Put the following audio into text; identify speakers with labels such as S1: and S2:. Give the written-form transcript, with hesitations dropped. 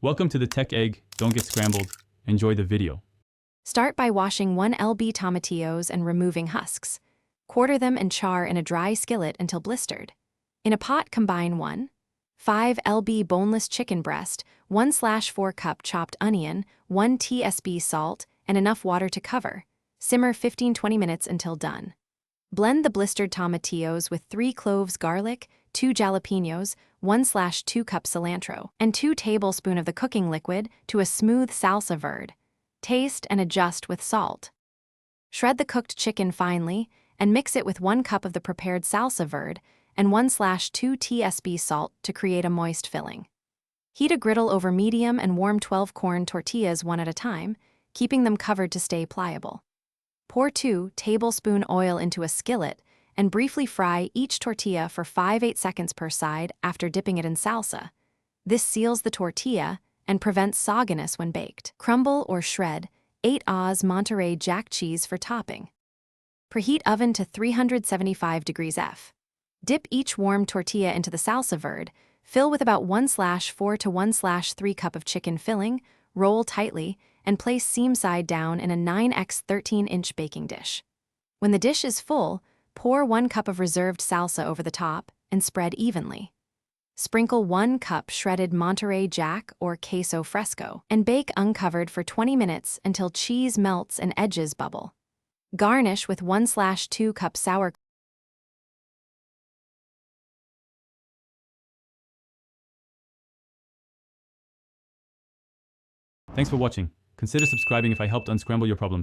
S1: Welcome to the Tech Egg. Don't get scrambled. Enjoy the video.
S2: Start by washing 1 lb tomatillos and removing husks. Quarter them and char in a dry skillet until blistered. In a pot, combine 1.5 lb boneless chicken breast, 1/4 cup chopped onion, 1 tsp salt, and enough water to cover. Simmer 15-20 minutes until done. Blend the blistered tomatillos with 3 cloves garlic, 2 jalapenos, 1/2 cup cilantro, and 2 tablespoons of the cooking liquid to a smooth salsa verde. Taste and adjust with salt. Shred the cooked chicken finely and mix it with 1 cup of the prepared salsa verde and 1/2 tsp salt to create a moist filling. Heat a griddle over medium and warm 12 corn tortillas one at a time, keeping them covered to stay pliable. Pour 2 tablespoons oil into a skillet and briefly fry each tortilla for 5-8 seconds per side after dipping it in salsa. This seals the tortilla and prevents sogginess when baked. Crumble or shred 8 Oz Monterey Jack cheese for topping. Preheat oven to 375 degrees F. Dip each warm tortilla into the salsa verde, fill with about 1/4 to 1/3 cup of chicken filling, roll tightly, and place seam side down in a 9x 13-inch baking dish. When the dish is full, pour 1 cup of reserved salsa over the top and spread evenly. Sprinkle 1 cup shredded Monterey Jack or queso fresco and bake uncovered for 20 minutes until cheese melts and edges bubble. Garnish with 1/2 cup sour.
S1: Thanks for watching. Consider subscribing if I helped unscramble your problems.